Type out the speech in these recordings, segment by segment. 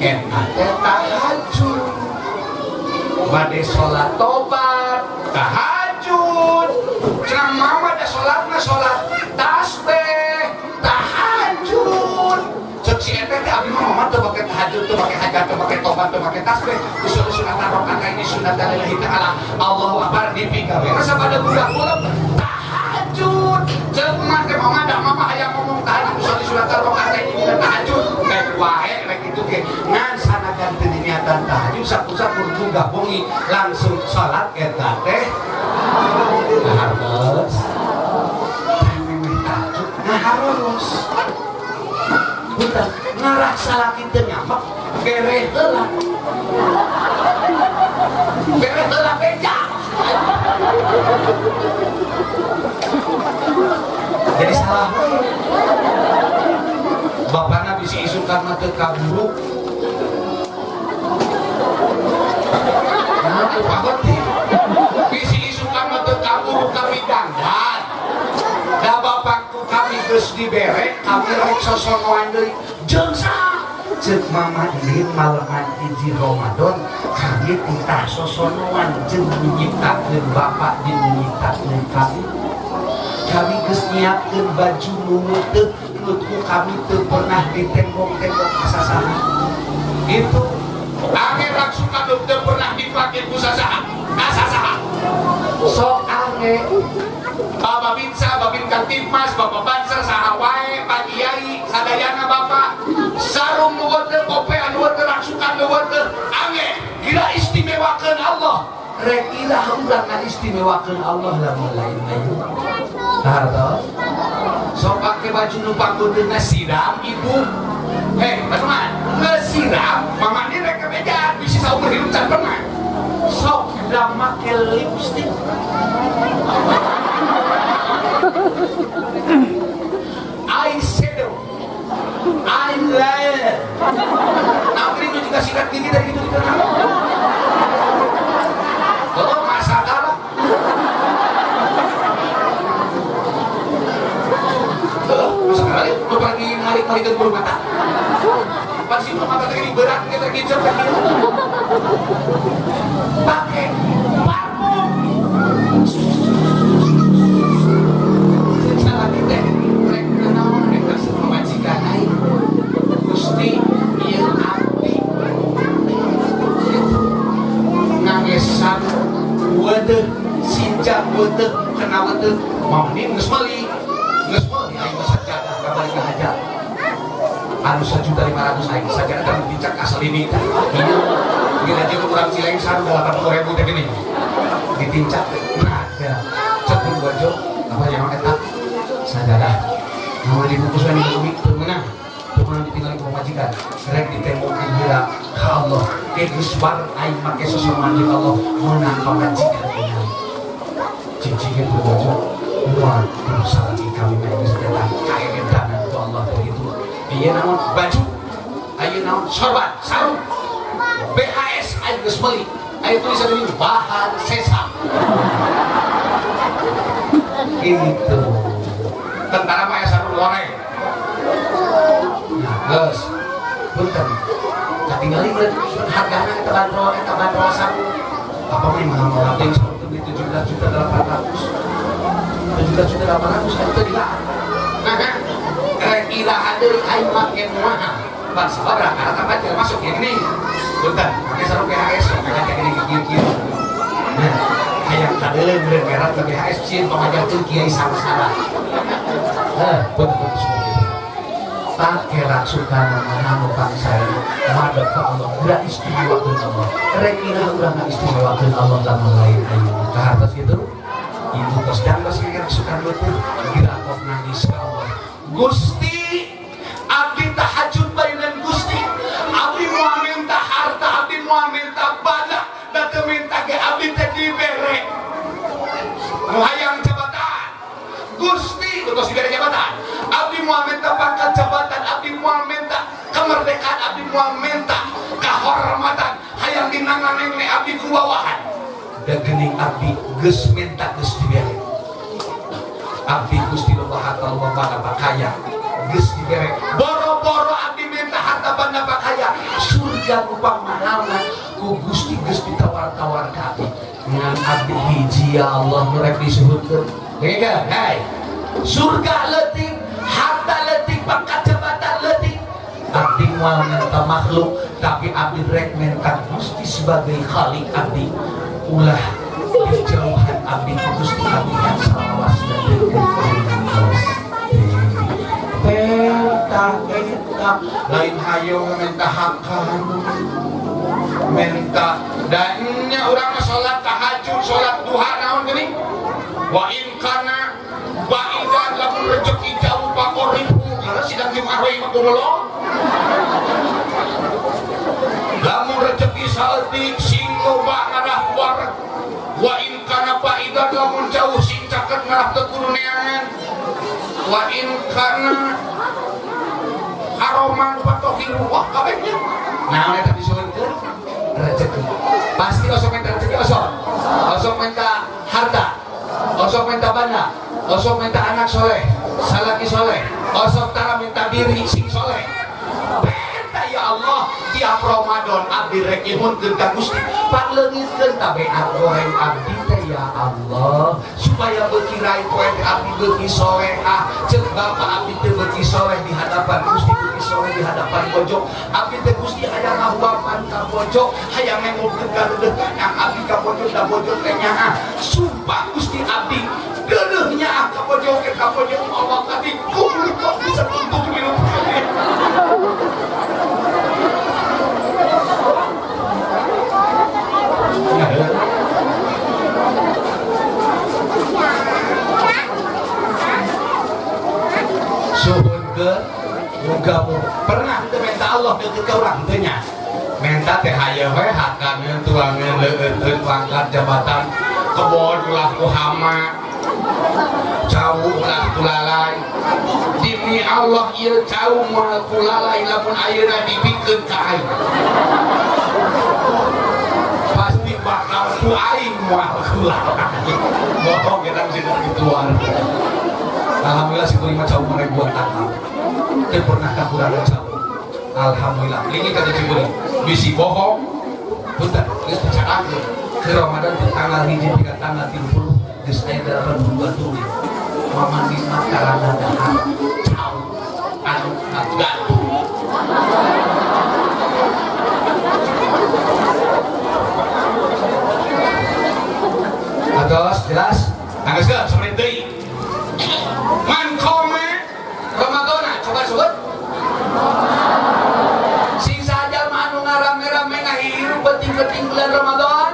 eta teh tahajud bade sholat tobat tahajud cenah mama da sholatna sholat tasbih tahajud cek si eta teh abi mama teu make tahajud teu make hajat teu make tobat teu make tasbih usul sunat rakaat ini sunat lillahi ta'ala Allahu akbar dipigawe rasa pada budak-budak tahajud cek mama da mama hayang ngomong tahajud usul sunat rakaat ini tahajud baik wae rek kitu ge ngan sanajan teu niatan tahajud sapu-sapu gabungi langsung sholat eta teh harus memeh tahajud harus punten ngarak salaki teu nyamak bere heula beja jadi salah bapana bisi isukan mah teu kaburu nah teu pahoti bisi isukan mah teu kaburu kami dangdan da bapakku kami geus dibere kami rek sosonoan deui jeung sa ceuk mama ieu malahan hiji Ramadan kami titah sosonoan jeung nyiptakeun bapak jeung nyiptakeun kami geus nyiapkeun baju nu leuteuk nutu kami teu pernah ditembok-tembok kasasaha itu ame rak suka teu pernah dipake ku sasaha kasasaha sok ame Bapak Binsa, Babin Kantipmas, Bapak Banser, saha wae, Pak Kiai, sadayana Bapak sarung nu weuteuk, kopean nu weuteuk, raksukan nu weuteuk, ame gila istimewakeun Allah rek ilah urang ngaistimewakeun Allah lamun lain ayeuna hartos sok pake baju nu panggodeuna siram ibu teman ngesiram mama ni rek kebeja bisi saumur hidup can pernah sok udah make lipstick eyeshadow eyeliner nanti itu juga sikat gigi dari gitu oh masalah sekali lu pergi narik-narik ke bulu mata pasti bulu mata ini berat kita gincir pakai parfum salah kita rek naon rek kasih pemajikan aing Gusti ieu abdi ngagesan weuteuk sinjak weuteuk kena weuteuk mamni geus meuli aing sajadah kabalik hajar anu 1.500.000 aing sajadah kan dicak asal ini iya gila jeung urang Cilengsan 80.000 teh gini ditincak nah ya cepet bojo apa yang eta sajadah mau dibungkuskan di bumi teu meunang ditinggali ku majikan rek ditembokin heula ka Allah ke geus bar aing make sosoman di Allah meunang pamajikan ini cicing itu bojo wah dosa lagi kami main setelah kaedan itu Allah begitu ieu naon baju ayeuna naon sorban sarung BHS aing geus meuli aya tulisan ini bahan sesam gitu tentara mah sarung loreng nah geus punten katingali hargana eta bandrol sarung apa mah mahal teh sarung teh 17.800 itu dilarang nah kan rek ilaha deui aing make mahal bang sababaraha karena baca masuk ya gini punten pakai sarung BHS kayak gini kieu nah hayang kadeuleuh meureun merah ke BHS cieun pamajarkeun kiai sangsara punten seperti itu pakai raksukan anu bangsa madep ka Allah udah istimewakeun Allah rek ilaha urang istimewakeun Allah lamun lain ayeuna ka hartos kitu ibu tos jangkos kira suka lutut kira kok nangis ke Allah Gusti abdi tahajud bainan Gusti abdi moal minta harta abdi moal minta badak da teu minta ge abdi teh dibere nu hayang jabatan Gusti tos dibere jabatan abdi moal minta pangkat jabatan abdi moal minta kemerdekaan abdi moal minta kehormatan hayang dinanganeun abdi ku bawahan da geuning abdi geus minta geus dibere abdi Gusti Allah bana kaya geus dibere boro-boro abdi minta harta bana kaya surga surga upang mahalna ku Gusti geus ditawar-tawar ka abdi ngan abdi hiji ya Allah murek disuhutkeun hega hai surga leutik harta leutik pangkat jabatan leutik abdi moal minta makhluk tapi abdi rek minta Gusti sebagai khalik abdi ulah dijauhan abdi ku Gusti abdi yang salawas dan penta lain hayong minta hakan minta dannya orang sholat tahajud sholat duha naon gini wa in kana ba'idan lamun rezeki jauh pakoribu karena sidang Jumat we magulolo lamun rezeki saeutik sing loba ngarah wareg wa in kana ba'idan lamun jauh sing caket ngarah teu kudu neangan wa in kana haroman patohiru wah kabehnya nah eta disueunkeun rezeki pasti osok minta rezeki osok minta harta osok minta bana osok minta anak soleh salaki soleh osok tara minta diri sing soleh benta ya Allah tiap Ramadan abdi rek nyuhunkeun ka Gusti paleungitkeun tabeat goreng abdi teh ya Allah supaya beuki rai poe abdi beuki solehah ceuk bapa abdi teh beuki soleh di hadapan Gusti beuki soleh di hadapan pojok abdi teh Gusti hayang ngahuapan ka pojok hayang nengokkeun ka leudeuh yang abdi ka pojok da pojok teh nyaah sumpah Gusti abdi deuleuh nyaah ka pojok Allah abdi kudu kok bisa tuntut minum suhun ke mugamu pernah teu minta Allah deukeut ka urang teu nya minta teh hayeun we hakangeun tuangeun leueuteun pangkat jabatan kebon ulah ku hama jauh ulah ku lalai demi Allah ieu jauh moal ku lalai lamun ayeuna dipikeun ka aing pasti bakal ku aing moal ku lalai bohong kita mesti dituan. Alhamdulillah si kurima jauh meribuan takal dan pernah kakurangan jauh alhamdulillah ini kata si kuring bisi bohong bentar ini percaya ke Ramadan di tanggal hiji hingga tanggal 30 di saya dalam dua tulis mama lima karena dahar jauh anu gantung atas jelas tanggal segala seperti itu man koma Ramadana coba sebut sing saja manu ngarame-rame ngahirup penting-penting bulan Ramadan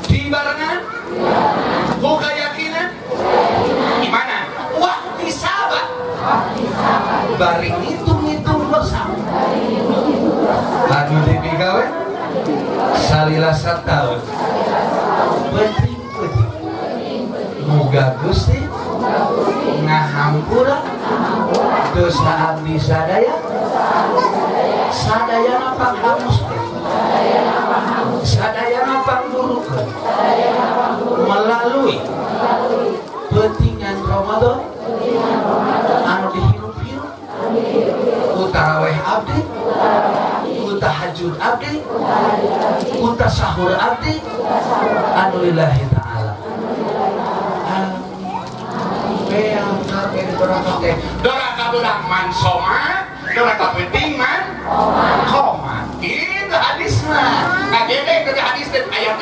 di barengan buka yakinan gimana waktu sabat baring hitung-hitung bersama anu dipigawe salila satahun penting-penting muga Gusti ngahampura dosa abdi sadaya sadayana panghamus sadayana pangburukeun melalui pentingan Ramadan anu dihirup-hirup ku tarawih abdi ku tahajud abdi ku tasahur abdi anu lillahi ta'ala doraka beurang man soma doraka penting man koma itu hadisna ngagedek dari hadis dan ayat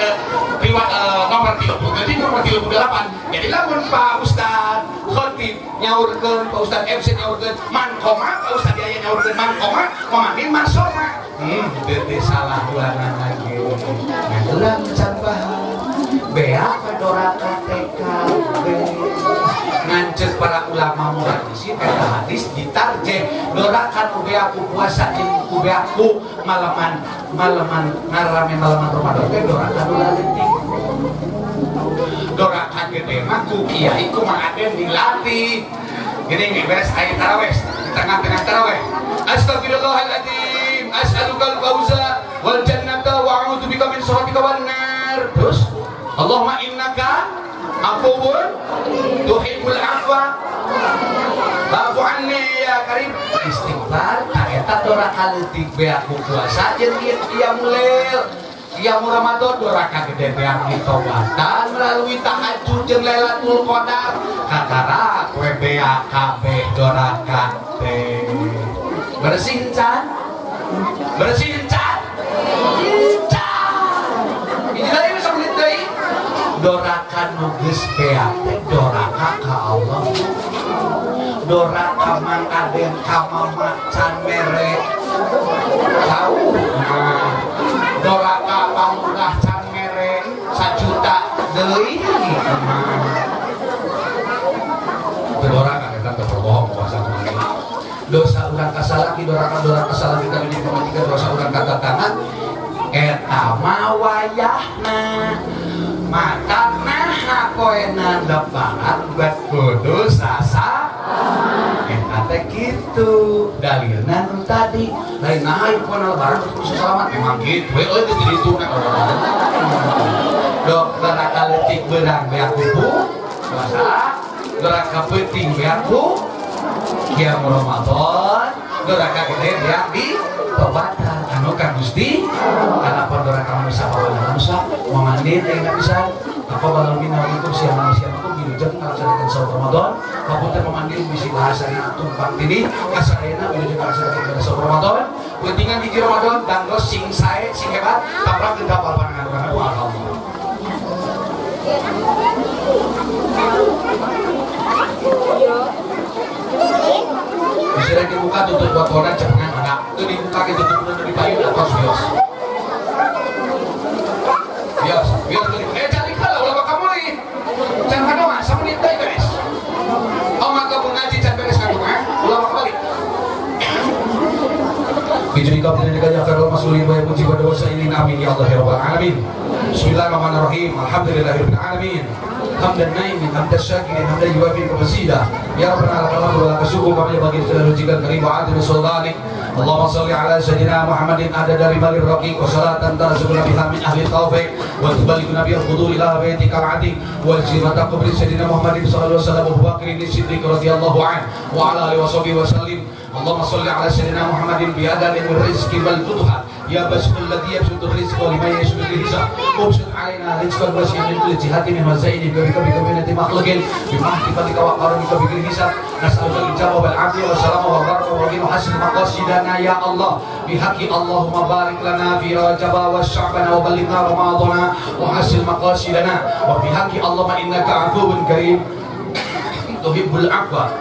riwayat nomor 37 nomor 38 jadi lamun Pak Ustad khotib nyaurkeun Pak Ustad FC nyaurkeun man koma Pak Ustad Yaya nyaurkeun man koma pamandin man soma teu salah ulangan lagi ulang can bahan bea doraka TKB ngancet para ulama muhaddisin eta hadis ditarjeh dorakan ubeaku puasa jeung ubeaku malaman ngarame malaman Ramadan teh dorakan ulah leutik dorakan gede mah ku kiai ku mah aden dilatih gini nih beres ayat tarawih di tengah-tengah tarawih astagfirullahaladzim as'alukal fauza wal jannata wa a'udzu bika min sakhatika wan nar terus Allahumma innaka afuwun tuhibbul afwa fa'fu anni ya doraka leutik beak ku puasa jeung qiyamul lail. Qiyamul Ramadan doraka gede beak ditobatan melalui tahajud jeung Lailatul Qadar. Kakara we beak kabeh doraka teh. Bersihin can? Bersihin can? Can. Ini lagi bisa menit deui. Doraka nu geus beak teh doraka ka Allah. Doraka mang aden ka mama can mere. Jauh. Doraka pamungkah can mere 1 juta deui. Doraka eta teh bohong puasa kemarin. Dosa urang kasalaki doraka salaki kali dipamatikan dosa urang katatangan eta mah wayahna matana hakoena lebaran bet kudu sasa eta teh kitu dalilna nu tadi lain naha poe lebaran kudu selamat memang kitu we teh jadi tuna dok doraka leutik beurang beak kupu dosa doraka peuting beak ku Qiyamul Ramadan doraka gede beak di tobatan anu ka Gusti kana doraka manusia bawa manusia mamandin aya pisan apa balon minna itu siang manusia itu bilujeng ngalaksanakeun salat Ramadan kapunten mamandin bisi bahasana tumpang tindih kasaeuna bilujeng ngalaksanakeun salat Ramadan pentingan hiji Ramadan dangos sing sae sing hebat taprak teu dapal panangan urang Allah. Bisa dibuka tutup buat orang jangan anak itu dibuka gitu tutup dari payu atas bios cari kalau ulah kamu nih jangan ada mas sama nih beres maka mengaji jangan beres kamu ulah kembali bijuri kau tidak dikaya karena masulin bayar puji pada dosa ini amin ya Allah ya Rabbal Alamin. Bismillahirrahmanirrahim. Alhamdulillahirabbil alamin. Hamdan naimin, hamdan syakirin, hamdan yuwafi kemasidah. Ya Rabbana lakal hamdu wa lakal syukur kami bagi segala rujikan karim wa adil sultanik. Allahumma salli ala sayyidina Muhammadin adada rimalir raqiq wa salatan tarzuquna biha min ahli taufiq wa tuballighuna bil qudur ila baitika al-atiq wal jimata qabri sayyidina Muhammadin sallallahu alaihi wasallam Abu Bakr as-Siddiq radhiyallahu anhu wa ala alihi wa sahbihi wa sallim. Allahumma salli ala sayyidina Muhammadin bi adadin rizqi wal futuhat ya basul ladzi yabsutur rizqa liman yasha'u bi hisab ubsut alaina rizqan wasi'an min kulli jihatin min mazaini bi kabinati makhluqin bi mahtifatika wa qaramika bi hisab nas'aluka al-jawab al-'afiyah wa salama wa baraka wa ghina hasan maqasidana ya Allah bihaqi Allahumma barik lana fi rajab wa sya'ban wa ballighna ramadana wa hasil maqasidana wa bihaqi Allahumma innaka 'afuwun karim tuhibbul 'afwa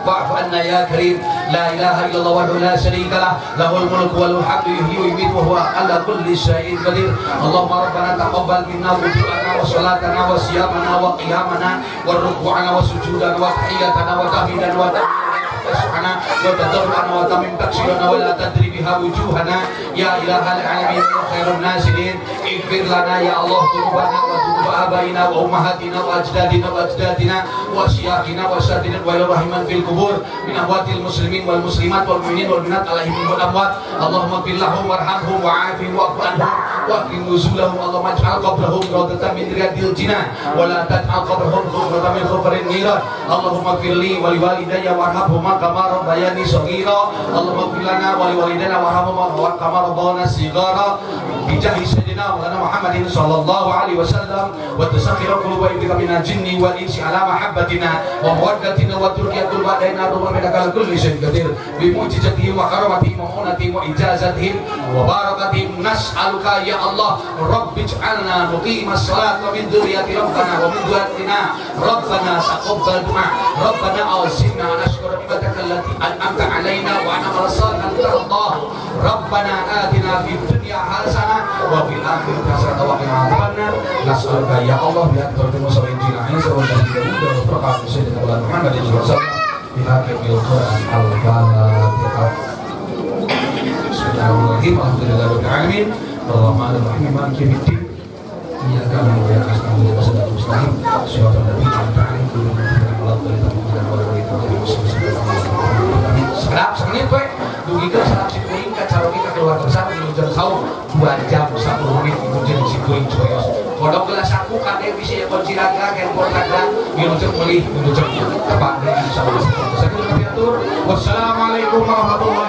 fa'fu anna ya karim la ilaha illallah wahdahu la syarika lah lahul mulku wa lahul hamdu yuhyi wa yumiitu wa huwa ala kulli syai'in qadir. Allahumma rabbana taqabbal minna wudu'ana wa salatana wa siyamana wa qiyamana wa ruku'ana wa sujudana wa tahiyyatana wa tahmidana wa tasbihana wa tadarruana wa tamim taksirana wa la tadri biha wujuhana ya ilahal alamin ya khairun nasirin ighfir lana ya Allah dhunubana wa dhunuba abaina wa ummahatina wa ajdadina wa ajdatina wa syakhina wa satina wa rahiman fil kubur min amwatil muslimin wal muslimat wal mu'minin wal mu'minat alaihim wal amwat. Allahumma ighfir lahum warhamhum wa'afihim wa'fu anhum waqim nuzulahum. Allahumma ij'al qabrahum rawdatan min riyadil jinan wa la taj'al qabrahum ghufratan min ghufarin niran. Allahumma ighfir li wa liwalidayya warhamhuma kama rabbayani shaghira. Allahumma ighfir lana wa liwalidayna warhamhuma kama rabbayana shighara bijahi sayyidina Muhammadin sallallahu alaihi wasallam wa tasakhira quluba ibika minal jinni wal insi ala mahabbatina wa mawaddatina wa turkiyatul ba'daina rabbana kal kulli syai'in qadir bi mu'jizatihim wa karamatihim wa munatihim wa ijazatihim wa barakatihim nas'aluka ya Allah rabbi ij'alna muqimas salat wa min dzurriyyati rabbana wa min dzurriyyatina rabbana taqabbal du'a rabbana awzina an nashkura ni'mataka allati an'amta 'alaina wa na'mal salihan tardah rabbana atina fid dunya hasanah wa fil akhirati hasanah wa qina adzabannar. Nas'aluka ya Allah bi haqqi musabbin jina'in wa bi furqan sayyidina Muhammadin sallallahu alaihi wasallam bihaqil Quran al-Fatihah. Bismillahirrahmanirrahim. Alhamdulillahirabbil alamin. Arrahmanir rahim. Maliki yaumiddin. Iyyaka na'budu wa iyyaka nasta'in. Ihdinas siratal mustaqim. Shiratal ladzina an'amta 'alaihim ghairil maghdubi 'alaihim waladdallin. Sekedap semenit we dugikeun salam si kuring ka carogi ka keluarga besar wilujeng saum 2 jam 10 menit wilujeng si kuring coyos. Kodok gelas aku kade bisa kon siraga handphone kaga wilujeng meulih wilujeng tepat deui insyaallah. Sakitu kami atur. Wassalamualaikum warahmatullahi